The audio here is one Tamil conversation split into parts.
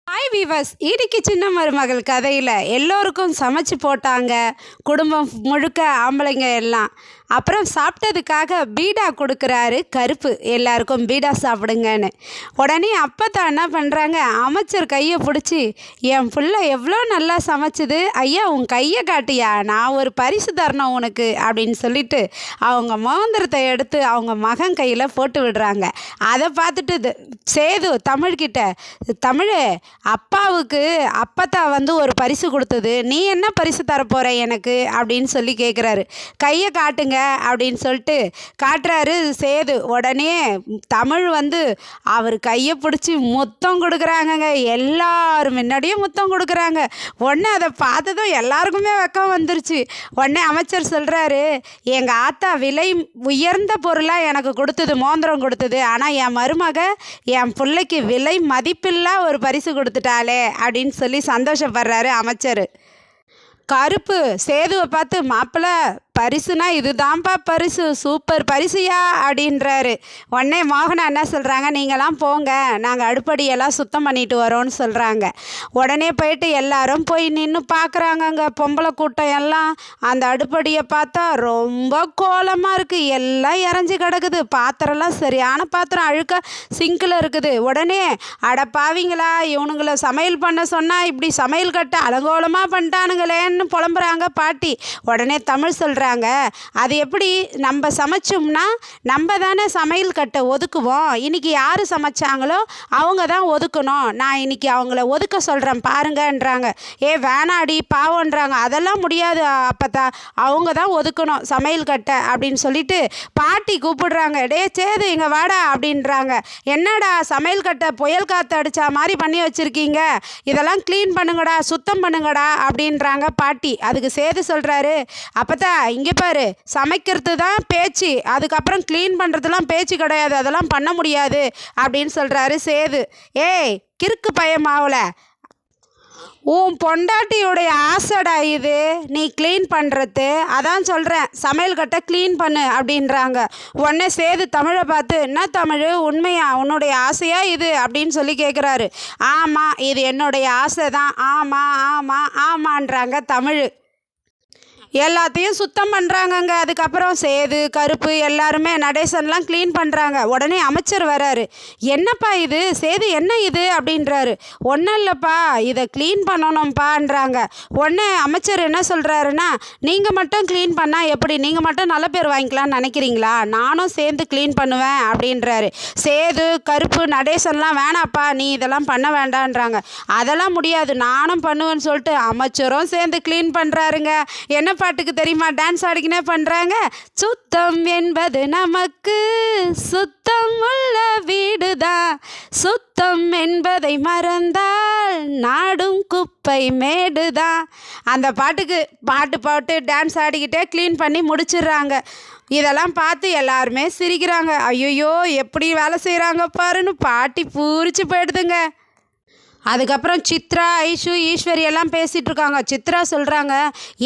ஹாய் வீவர்ஸ், ஈடிக்கு சின்ன மருமகள் கதையில் எல்லோருக்கும் சமைச்சு போட்டாங்க. குடும்பம் முழுக்க ஆம்பளைங்க எல்லாம். அப்புறம் சாப்பிட்டதுக்காக பீடா கொடுக்குறாரு கருப்பு, எல்லாருக்கும் பீடா சாப்பிடுங்கன்னு. உடனே அப்பத்தான் என்ன பண்ணுறாங்க, அமைச்சர் கையை பிடிச்சி, என் பிள்ளை எவ்வளோ நல்லா சமைச்சுது ஐயா, உன் கையை காட்டியா, நான் ஒரு பரிசு தரணும் உனக்கு அப்படின்னு சொல்லிட்டு அவங்க மோந்திரத்தை எடுத்து அவங்க மகன் கையில் போட்டு விடுறாங்க. அதை பார்த்துட்டு சேது தமிழ்கிட்ட, தமிழ் அப்பாவுக்கு அப்பத்தா ஒரு பரிசு கொடுத்தது, நீ என்ன பரிசு தரப்போகிற எனக்கு அப்படின்னு சொல்லி கேட்குறாரு. கையை காட்டுங்க அப்படின்னு சொல்லிட்டு காட்டுறாரு சேது. உடனே தமிழ் அவர் கையை பிடிச்சி முத்தம் கொடுக்குறாங்கங்க. எல்லாரும் முன்னாடியும் முத்தம் கொடுக்குறாங்க. உடனே அதை பார்த்ததும் எல்லாருக்குமே வெக்கம் வந்துருச்சு. உடனே அமைச்சர் சொல்கிறாரு, எங்கள் ஆத்தா விலை உயர்ந்த பொருளாக எனக்கு கொடுத்தது, மோந்திரம் கொடுத்தது, ஆனால் என் மருமக என் பிள்ளைக்கு விலை மதிப்பில்லா ஒரு பரிசு கொடுத்துட்டாளே அப்படின்னு சொல்லி சந்தோஷப்படுறாரு அமைச்சர். கருப்பு சேதுவை பார்த்து, மாப்பிள்ளை பரிசுனா இதுதான்ப்பா பரிசு, சூப்பர் பரிசுயா அப்படின்றாரு. உடனே மோகனா என்ன சொல்கிறாங்க, நீங்களாம் போங்க, நாங்கள் அடுப்படியெல்லாம் சுத்தம் பண்ணிட்டு வரோன்னு சொல்கிறாங்க. உடனே போயிட்டு எல்லாரும் போய் நின்று பார்க்குறாங்கங்க. பொம்பளை கூட்டம் எல்லாம் அந்த அடுப்படியை பார்த்தா ரொம்ப கோலமாக இருக்குது, எல்லாம் இறஞ்சி கிடக்குது. பாத்திரம்லாம் சரியான பாத்திரம் அழுக்க சிங்கில் இருக்குது. உடனே அட பாவிங்களா, இவனுங்களை சமையல் பண்ண சொன்னால் இப்படி சமையல் கட்ட அலங்கோலமாக பண்ணிட்டானுங்களேன்னு புலம்புறாங்க பாட்டி. உடனே தமிழ் சொல்கிறாங்க, அது எப்படி, நம்ம சமைச்சோம்னா நம்ம தானே சமையல் கட்டை ஒதுக்குவோம், இன்னைக்கு யார் சமைச்சாங்களோ அவங்க தான் ஒதுக்கணும், நான் இன்னைக்கு அவங்கள ஒதுக்க சொல்கிறேன் பாருங்கன்றாங்க. வேணாடி பாவன்றாங்க. அதெல்லாம் முடியாது அப்பத்தா, அவங்க தான் ஒதுக்கணும் சமையல் கட்டை அப்படின்னு சொல்லிட்டு பாட்டி கூப்பிடுறாங்க. சேது இங்கே வாடா அப்படின்றாங்க. என்னடா சமையல் கட்டை புயல் காற்று அடித்தா மாதிரி பண்ணி வச்சுருக்கீங்க, இதெல்லாம் க்ளீன் பண்ணுங்கடா, சுத்தம் பண்ணுங்கடா அப்படின்றாங்க பாட்டி. அதுக்கு சேது சொல்கிறாரு, அப்பத்தா இங்கே பாரு, சமைக்கிறது தான் பேச்சு, அதுக்கப்புறம் க்ளீன் பண்ணுறதுலாம் பேச்சு கிடையாது, அதெல்லாம் பண்ண முடியாது அப்படின்னு சொல்கிறாரு சேது. கிறுக்கு பயமாவல, உன் பொண்டாட்டியுடைய ஆசைடா இது, நீ க்ளீன் பண்ணுறது, அதான் சொல்கிறேன் சமையல் கட்டை க்ளீன் பண்ணு அப்படின்றாங்க. உடனே சேது தமிழை பார்த்து, என்ன தமிழ் உண்மையா, உன்னுடைய ஆசையா இது அப்படின்னு சொல்லி கேட்குறாரு. ஆமாம், இது என்னுடைய ஆசை தான், ஆமாம் ஆமாம் ஆமான்றாங்க தமிழ். எல்லாத்தையும் சுத்தம் பண்ணுறாங்கங்க. அதுக்கப்புறம் சேது கருப்பு எல்லாருமே நடேசன்லாம் க்ளீன் பண்ணுறாங்க. உடனே அமைச்சர் வராரு. என்னப்பா இது சேது, என்ன இது அப்படின்றாரு. ஒன்றும் இல்லைப்பா, இதை க்ளீன் பண்ணணும்ப்பான்றாங்க. உடனே அமைச்சர் என்ன சொல்கிறாருன்னா, நீங்கள் மட்டும் க்ளீன் பண்ணால் எப்படி, நீங்கள் மட்டும் நல்ல பேர் வாங்கிக்கலான்னு நினைக்கிறீங்களா, நானும் சேர்ந்து க்ளீன் பண்ணுவேன் அப்படின்றாரு. சேது கருப்பு நடேசன்லாம் வேணாப்பா, நீ இதெல்லாம் பண்ண வேண்டான்றாங்க. அதெல்லாம் முடியாது, நானும் பண்ணுவேன்னு சொல்லிட்டு அமைச்சரும் சேர்ந்து க்ளீன் பண்ணுறாருங்க. என்ன பாட்டுக்கு தெரியுமா, டான்ஸ் ஆடிக்கினே பண்ணுறாங்க. சுத்தம் என்பது நமக்கு சுத்தம் உள்ள வீடுதான், சுத்தம் என்பதை மறந்தால் நாடும் குப்பை மேடுதான். அந்த பாட்டுக்கு பாட்டு பாட்டு டான்ஸ் ஆடிக்கிட்டே க்ளீன் பண்ணி முடிச்சிடுறாங்க. இதெல்லாம் பார்த்து எல்லாருமே சிரிக்கிறாங்க. ஐயோ எப்படி வேலை செய்கிறாங்க பாருன்னு பாட்டி பூரிச்சு போயிடுதுங்க. அதுக்கப்புறம் சித்ரா ஐஷு ஈஸ்வரி எல்லாம் பேசிகிட்டு இருக்காங்க. சித்ரா சொல்கிறாங்க,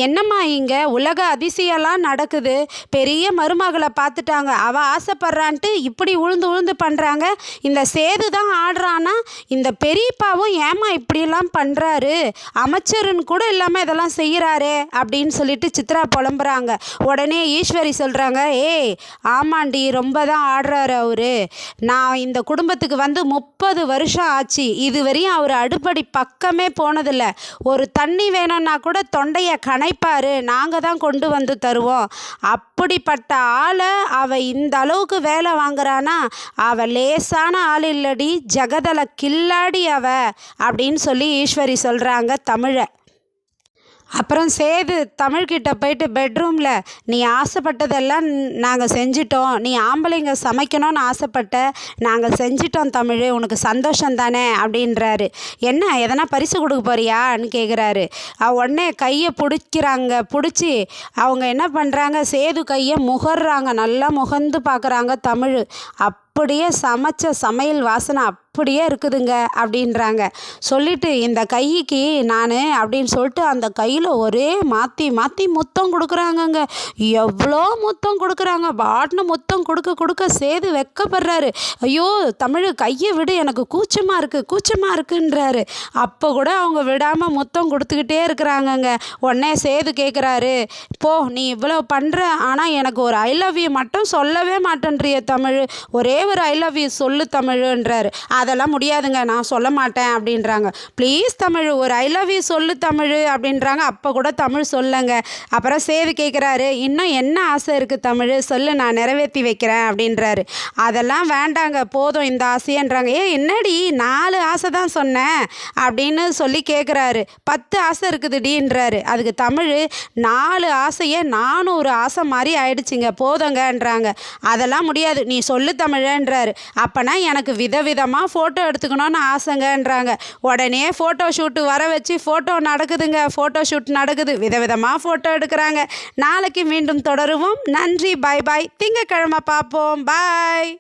என்னம்மா இங்கே உலக அதிசயம்லாம் நடக்குது, பெரிய மருமகளை பார்த்துட்டாங்க, அவள் ஆசைப்படுறான்ட்டு இப்படி உழுந்து உழுந்து பண்ணுறாங்க, இந்த சேது தான் ஆடுறான்னா இந்த பெரியப்பாவும் ஏமா இப்படியெல்லாம் பண்ணுறாரு, அமைச்சருன்னு கூட இல்லாமல் இதெல்லாம் செய்கிறாரே அப்படின்னு சொல்லிட்டு சித்ரா புலம்புறாங்க. உடனே ஈஸ்வரி சொல்கிறாங்க, ஆமாண்டி ரொம்ப தான் ஆடுறாரு அவரு, நான் இந்த குடும்பத்துக்கு 30 வருஷம் ஆச்சு, இதுவரையும் அவர் அடுப்படி பக்கமே போனதில்லை, ஒரு தண்ணி வேணும்னா கூட தொண்டையை கனைப்பார், நாங்கள் தான் கொண்டு வந்து தருவோம், அப்படிப்பட்ட ஆளை அவள் இந்த அளவுக்கு வேலை வாங்குறானா அவள் லேசான ஆள் இல்லடி, ஜகதல கில்லாடி அவ அப்படின்னு சொல்லி ஈஸ்வரி சொல்கிறாங்க தமிழை. அப்புறம் சேது தமிழ்கிட்ட போயிட்டு, பெட்ரூமில் நீ ஆசைப்பட்டதெல்லாம் நாங்கள் செஞ்சிட்டோம், நீ ஆம்பளைங்க சமைக்கணும்னு ஆசைப்பட்ட, நாங்கள் செஞ்சிட்டோம் தமிழ், உனக்கு சந்தோஷம் தானே அப்படின்றாரு. என்ன எதனா பரிசு கொடுக்க போறியான்னு கேட்குறாரு. உடனே கையை பிடிச்சி அவங்க என்ன பண்ணுறாங்க, சேது கையை முகர்றாங்க, நல்லா முகந்து பார்க்குறாங்க தமிழ். அப்படியே சமைச்ச சமையல் வாசனை அப்படியே இருக்குதுங்க அப்படின்றாங்க. சொல்லிட்டு இந்த கைக்கு நான் அப்படின்னு சொல்லிட்டு அந்த கையில் ஒரே மாற்றி மாற்றி முத்தம் கொடுக்குறாங்கங்க. எவ்வளோ முத்தம் கொடுக்குறாங்க. பாட்னு முத்தம் கொடுக்க கொடுக்க சேது வெக்கப்படுறாரு. ஐயோ தமிழ் கையை விடு, எனக்கு கூச்சமாக இருக்குன்றாரு. அப்போ கூட அவங்க விடாமல் முத்தம் கொடுத்துக்கிட்டே இருக்கிறாங்கங்க. உடனே சேது கேட்குறாரு, போ நீ இவ்வளோ பண்ணுற, ஆனால் எனக்கு ஒரு ஐ லவ் யூ மட்டும் சொல்லவே மாட்டேன்றிய தமிழ், ஒரே ஒரு ஐ லவ் யூ சொல்லு தமிழ்ன்றாரு. அதெல்லாம் முடியாதுங்க, நான் சொல்ல மாட்டேன் அப்படின்றாங்க. ப்ளீஸ் தமிழ் ஒரு ஐ லவ் யூ சொல்லு தமிழ் அப்படின்றாங்க. அப்போ கூட தமிழ் சொல்லங்க. அப்புறம் சேது கேட்குறாரு, இன்னும் என்ன ஆசை இருக்குது தமிழ் சொல்லு, நான் நிறைவேற்றி வைக்கிறேன் அப்படின்றாரு. அதெல்லாம் வேண்டாங்க, போதும் இந்த ஆசையன்றாங்க. என்னடி 4 ஆசை தான் சொன்னேன் அப்படின்னு சொல்லி கேட்குறாரு. 10 ஆசை இருக்குதுடின்றாரு. அதுக்கு தமிழ் 4 ஆசையே 400 ஆசை மாதிரி ஆயிடுச்சுங்க, போதுங்கன்றாங்க. அதெல்லாம் முடியாது, நீ சொல்லு தமிழன்றாரு. அப்போனா எனக்கு விதவிதமாக ஃபோட்டோ எடுத்துக்கணும்னு ஆசைங்கன்றாங்க. உடனே ஃபோட்டோ ஷூட்டு வர வச்சு ஃபோட்டோ நடக்குதுங்க. ஃபோட்டோ ஷூட் நடக்குது, விதவிதமாக ஃபோட்டோ எடுக்கிறாங்க. நாளைக்கு மீண்டும் தொடருவோம். நன்றி, பாய் பாய். திங்கக்கிழமை பார்ப்போம். பாய்.